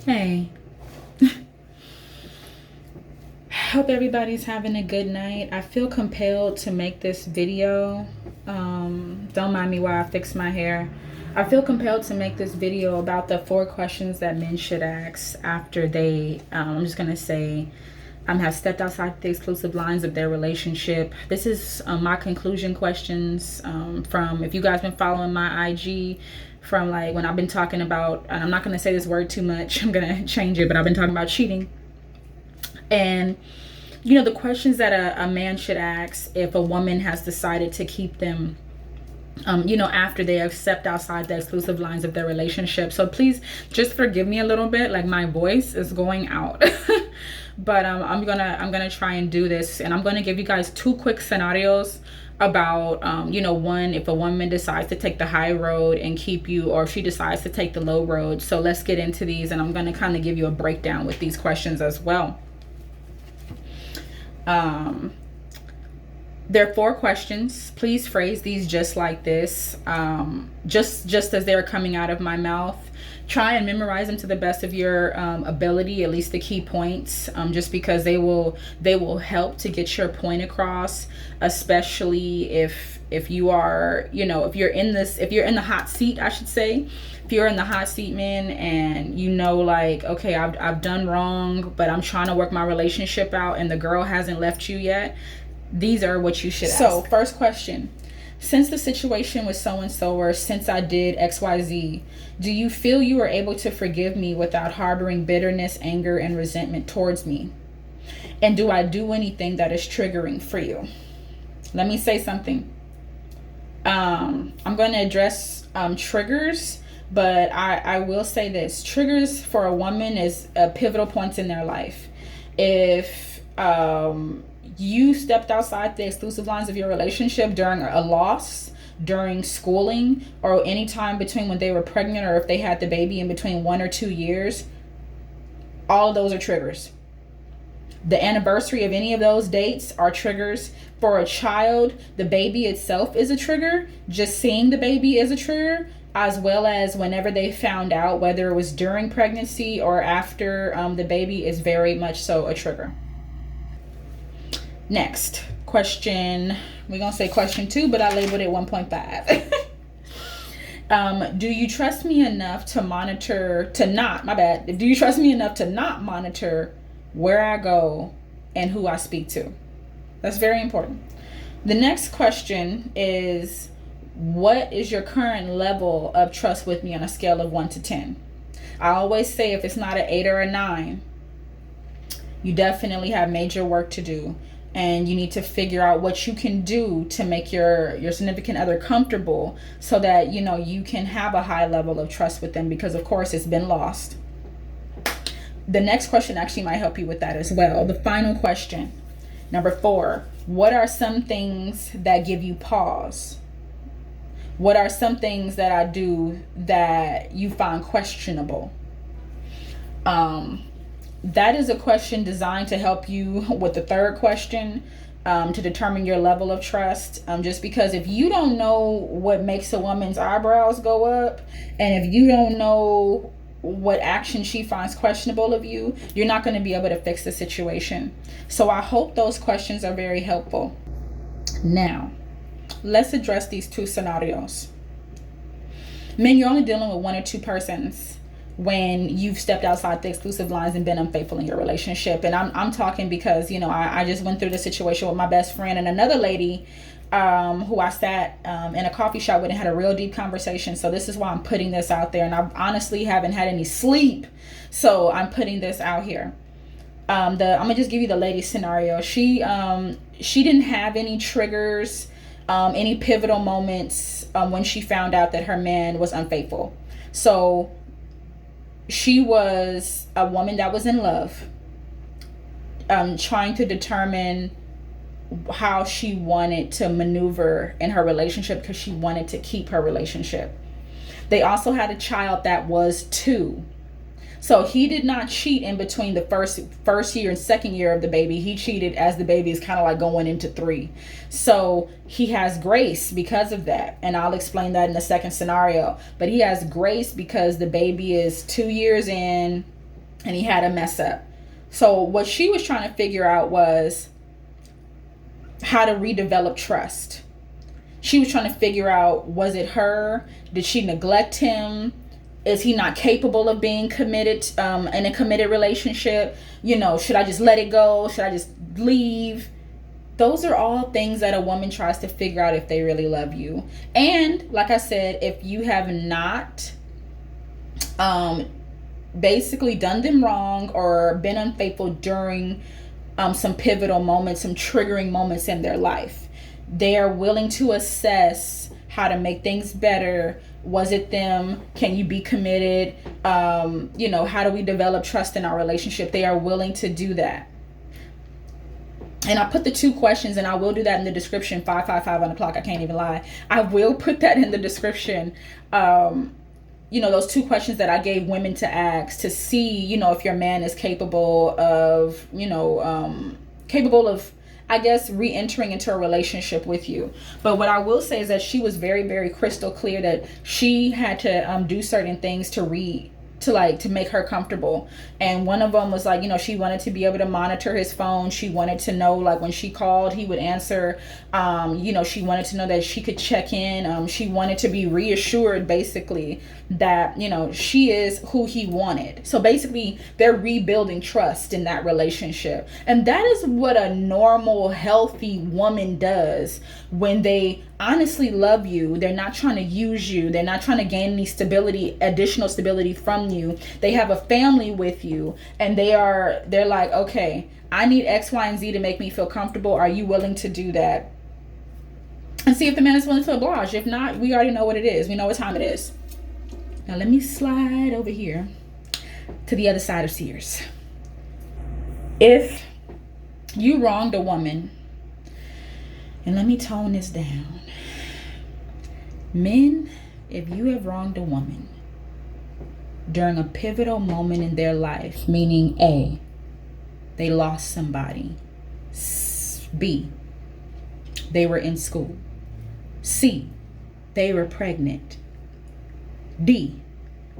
Hey, hope everybody's having a good night. I feel compelled to make this video. Don't mind me while I fix my hair. I feel compelled to make this video about the 4 questions that men should ask after they, I'm just going to say, have stepped outside the exclusive lines of their relationship. This is my conclusion questions from, if you guys been following my IG, from like when I've been talking about, and I'm not going to say this word too much, I'm going to change it, but I've been talking about cheating. And the questions that a man should ask if a woman has decided to keep them after they have stepped outside the exclusive lines of their relationship. So please just forgive me a little bit, like my voice is going out. But I'm gonna try and do this, and I'm gonna give you guys 2 quick scenarios about one, if a woman decides to take the high road and keep you, or if she decides to take the low road. So let's get into these, and I'm gonna kind of give you a breakdown with these questions as well. There are 4 questions. Please phrase these just like this, just as they're coming out of my mouth. Try and memorize them to the best of your ability, at least the key points, just because they will help to get your point across, especially if you are, if you're in the hot seat, I should say. If you're in the hot seat, man, and like, okay, I've done wrong, but I'm trying to work my relationship out and the girl hasn't left you yet, these are what you should ask. So first question: since the situation with so-and-so, or since I did XYZ, do you feel you are able to forgive me without harboring bitterness, anger, and resentment towards me? And do I do anything that is triggering for you? Let me say something. I'm going to address triggers, but I will say this. Triggers for a woman is pivotal points in their life. If you stepped outside the exclusive lines of your relationship during a loss, during schooling, or any time between when they were pregnant, or if they had the baby in between 1 or 2 years, all of those are triggers. The anniversary of any of those dates are triggers. For a child, the baby itself is a trigger. Just seeing the baby is a trigger, as well as whenever they found out, whether it was during pregnancy or after the baby, is very much so a trigger. Next question, we're gonna say question 2, but I labeled it 1.5. Do you trust me enough to do you trust me enough to not monitor where I go and who I speak to? That's very important. The next question is, what is your current level of trust with me on a scale of 1 to 10? I always say, if it's not an 8 or a 9, you definitely have major work to do. And you need to figure out what you can do to make your significant other comfortable, so that you can have a high level of trust with them, because of course it's been lost. The next question actually might help you with that as well. The final question, number 4: what are some things that give you pause? What are some things that I do that you find questionable? That is a question designed to help you with the 3rd question, to determine your level of trust. Just because if you don't know what makes a woman's eyebrows go up, and if you don't know what action she finds questionable of you, you're not going to be able to fix the situation. So I hope those questions are very helpful. Now, let's address these 2 scenarios. Men, you're only dealing with 1 or 2 persons when you've stepped outside the exclusive lines and been unfaithful in your relationship. And I'm talking because, I just went through the situation with my best friend and another lady who I sat in a coffee shop with and had a real deep conversation. So this is why I'm putting this out there. And I honestly haven't had any sleep, so I'm putting this out here. I'm gonna just give you the lady scenario. She didn't have any triggers, any pivotal moments when she found out that her man was unfaithful. So she was a woman that was in love, trying to determine how she wanted to maneuver in her relationship, because she wanted to keep her relationship. They also had a child that was 2. So he did not cheat in between the first year and second year of the baby. He cheated as the baby is kind of like going into 3. So he has grace because of that. And I'll explain that in the second scenario. But he has grace because the baby is 2 years in, and he had a mess up. So what she was trying to figure out was how to redevelop trust. She was trying to figure out, was it her? Did she neglect him? Is he not capable of being committed in a committed relationship? You know, should I just let it go? Should I just leave? Those are all things that a woman tries to figure out if they really love you. And like I said, if you have not basically done them wrong or been unfaithful during some pivotal moments, some triggering moments in their life, they are willing to assess how to make things better. Was it them? Can you be committed? You know, how do we develop trust in our relationship? They are willing to do that. And I put the 2 questions, and I will do that in the description. 555 on the clock. I can't even lie. I will put that in the description. You know, those 2 questions that I gave women to ask to see, you know, if your man is capable of, you know, capable of, I guess, re-entering into a relationship with you. But what I will say is that she was very, very crystal clear that she had to do certain things to make her comfortable. And one of them was like, you know, she wanted to be able to monitor his phone. She wanted to know, like, when she called, he would answer. You know, she wanted to know that she could check in. She wanted to be reassured, basically, that, you know, she is who he wanted. So basically, they're rebuilding trust in that relationship. And that is what a normal, healthy woman does when they honestly love you. They're not trying to use you. They're not trying to gain any stability, additional stability from you. They have a family with you, and they're like, okay, I need X, Y, and Z to make me feel comfortable. Are you willing to do that? And see if the man is willing to oblige. If not, we already know what it is. We know what time it is. Now let me slide over here to the other side of Sears. If you wronged a woman, and let me tone this down. Men, if you have wronged a woman during a pivotal moment in their life, meaning A, they lost somebody. B, they were in school. C, they were pregnant. D,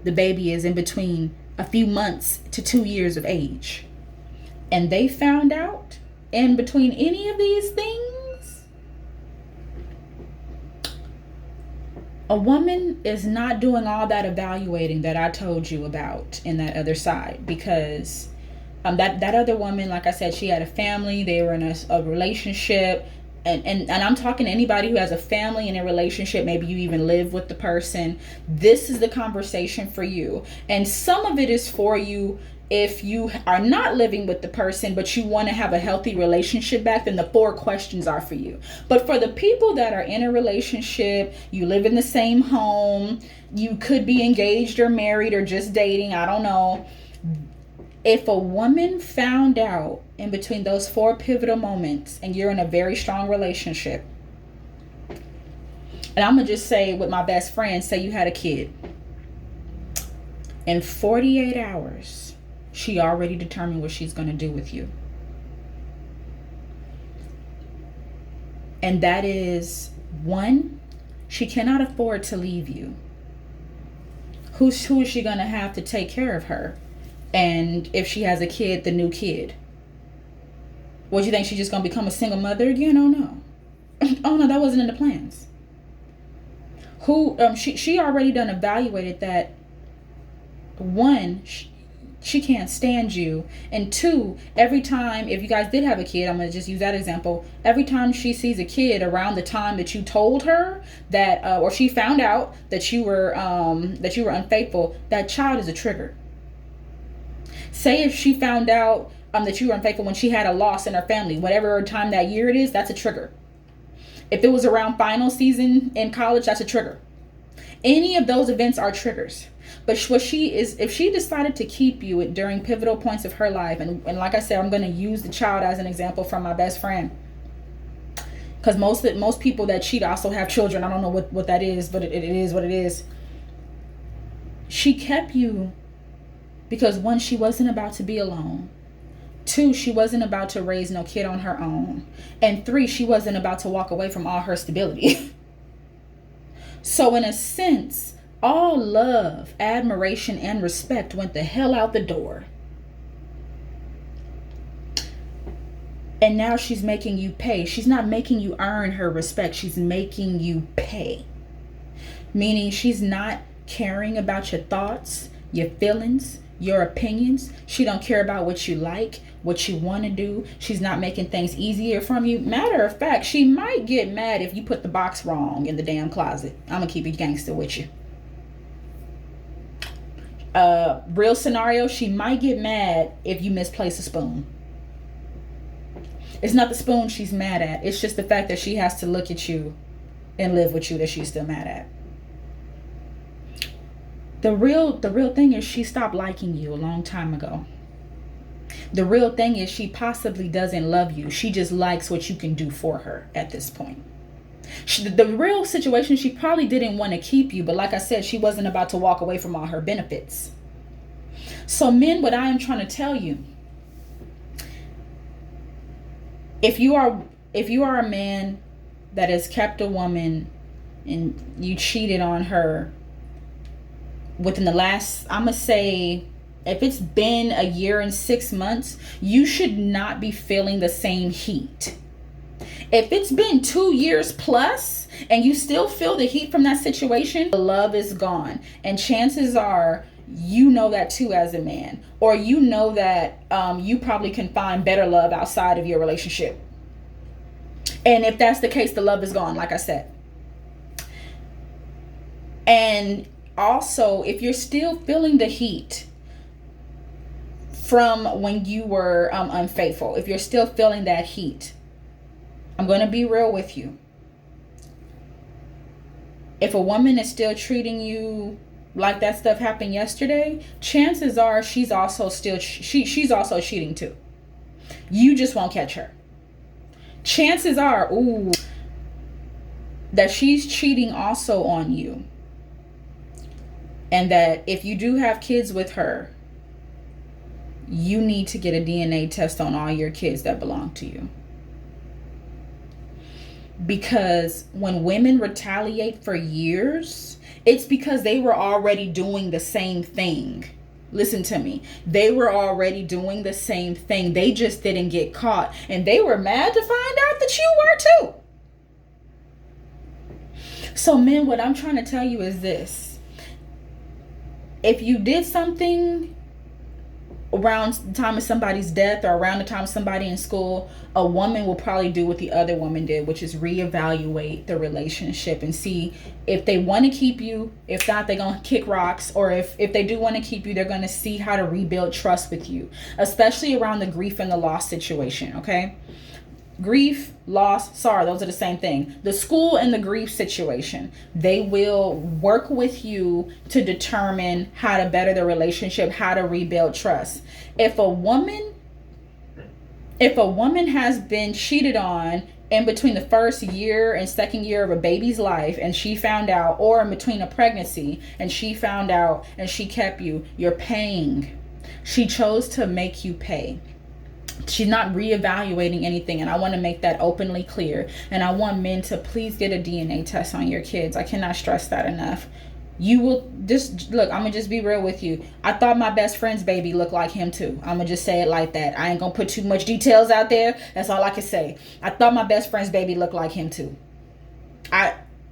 the baby is in between a few months to 2 years of age. And they found out in between any of these things, a woman is not doing all that evaluating that I told you about in that other side, because that other woman, like I said, she had a family, they were in a relationship, and I'm talking to anybody who has a family and a relationship. Maybe you even live with the person. This is the conversation for you. And some of it is for you if you are not living with the person, but you want to have a healthy relationship back. Then the 4 questions are for you. But for the people that are in a relationship, you live in the same home, you could be engaged or married or just dating, I don't know. If a woman found out in between those 4 pivotal moments, and you're in a very strong relationship, and I'm going to just say with my best friend, say you had a kid. In 48 hours, she already determined what she's going to do with you. And that is, 1, she cannot afford to leave you. Who is she going to have to take care of her? And if she has a kid, the new kid. What, you think she's just going to become a single mother again? Oh no. Oh no, that wasn't in the plans. She already done evaluated that. 1, she can't stand you. And 2, every time, if you guys did have a kid, I'm going to just use that example. Every time she sees a kid around the time that you told her that, or she found out that you were unfaithful, that child is a trigger. Say if she found out that you were unfaithful when she had a loss in her family, whatever time that year it is, that's a trigger. If it was around final season in college, that's a trigger. Any of those events are triggers. But what she is, if she decided to keep you during pivotal points of her life, and like I said, I'm going to use the child as an example from my best friend, because most people that cheat also have children. I don't know what that is, but it is what it is. She kept you because 1, she wasn't about to be alone. 2, she wasn't about to raise no kid on her own. And 3, she wasn't about to walk away from all her stability. So in a sense, all love, admiration, and respect went the hell out the door. And now she's making you pay. She's not making you earn her respect. She's making you pay. Meaning she's not caring about your thoughts, your feelings, your opinions. She don't care about what you like, what you want to do. She's not making things easier from you. Matter of fact, she might get mad if you put the box wrong in the damn closet. I'm gonna keep it gangster with you. Real scenario, she might get mad if you misplace a spoon. It's not the spoon she's mad at. It's just the fact that she has to look at you and live with you that she's still mad at. The real thing is she stopped liking you a long time ago. The real thing is she possibly doesn't love you. She just likes what you can do for her at this point. The real situation, she probably didn't want to keep you, but like I said, she wasn't about to walk away from all her benefits. So men, what I am trying to tell you, if you are a man that has kept a woman and you cheated on her within the last, I'm gonna say, if it's been a year and 6 months, you should not be feeling the same heat. If it's been 2 years plus and you still feel the heat from that situation, the love is gone. And chances are you know that too as a man. Or you know that you probably can find better love outside of your relationship. And if that's the case, the love is gone, like I said. And also, if you're still feeling the heat from when you were unfaithful, if you're still feeling that heat, I'm going to be real with you. If a woman is still treating you like that stuff happened yesterday, chances are she's also she's also cheating too. You just won't catch her. Chances are, that she's cheating also on you. And that if you do have kids with her, you need to get a DNA test on all your kids that belong to you. Because when women retaliate for years, it's because they were already doing the same thing. Listen to me. They were already doing the same thing. They just didn't get caught. And they were mad to find out that you were too. So men, what I'm trying to tell you is this. If you did something around the time of somebody's death or around the time of somebody in school, a woman will probably do what the other woman did, which is reevaluate the relationship and see if they want to keep you. If not, they're going to kick rocks. Or if they do want to keep you, they're going to see how to rebuild trust with you, especially around the grief and the loss situation. Okay. Grief, loss, sorry, those are the same thing. The school and the grief situation, they will work with you to determine how to better the relationship, how to rebuild trust. If a woman has been cheated on in between the first year and second year of a baby's life and she found out, or in between a pregnancy and she found out and she kept you, you're paying. She chose to make you pay. She's not reevaluating anything, and I want to make that openly clear. And I want men to please get a DNA test on your kids. I cannot stress that enough. You will just look, I'm gonna just be real with you. I thought my best friend's baby looked like him too. I'm gonna just say it like that. I ain't gonna put too much details out there. That's all I can say. I thought my best friend's baby looked like him too.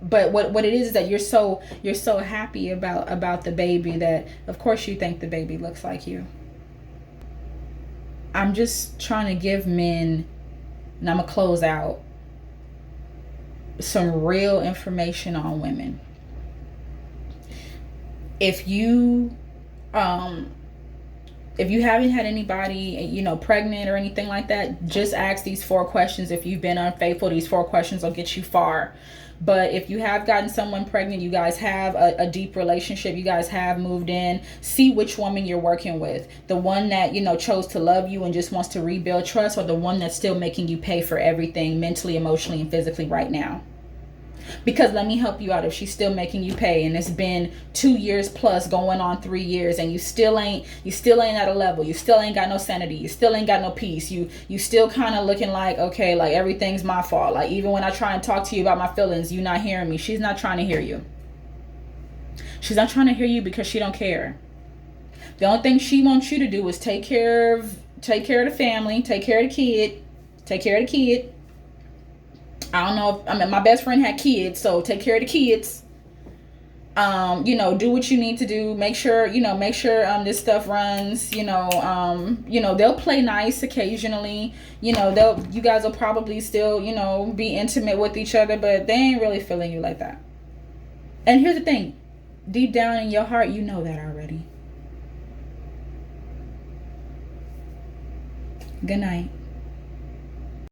But what it is that you're so happy about the baby that of course you think the baby looks like you. I'm just trying to give men, and I'm going to close out, some real information on women. If you haven't had anybody, pregnant or anything like that, just ask these 4 questions. If you've been unfaithful, these 4 questions will get you far. But if you have gotten someone pregnant, you guys have a deep relationship, you guys have moved in, see which woman you're working with. The one that, chose to love you and just wants to rebuild trust, or the one that's still making you pay for everything mentally, emotionally, and physically right now. Because let me help you out. If she's still making you pay and it's been 2 years plus going on 3 years and you still ain't at a level, you still ain't got no sanity, you still ain't got no peace, you still kind of looking like, okay, like everything's my fault. Like even when I try and talk to you about my feelings, you not hearing me. She's not trying to hear you. She's not trying to hear you because she don't care. The only thing she wants you to do is take care of the family, take care of the kid, Take care of the kid. I don't know if, I mean, my best friend had kids, so take care of the kids. You know, do what you need to do. Make sure, this stuff runs, they'll play nice occasionally. You guys will probably still, be intimate with each other, but they ain't really feeling you like that. And here's the thing, deep down in your heart, you know that already. Good night.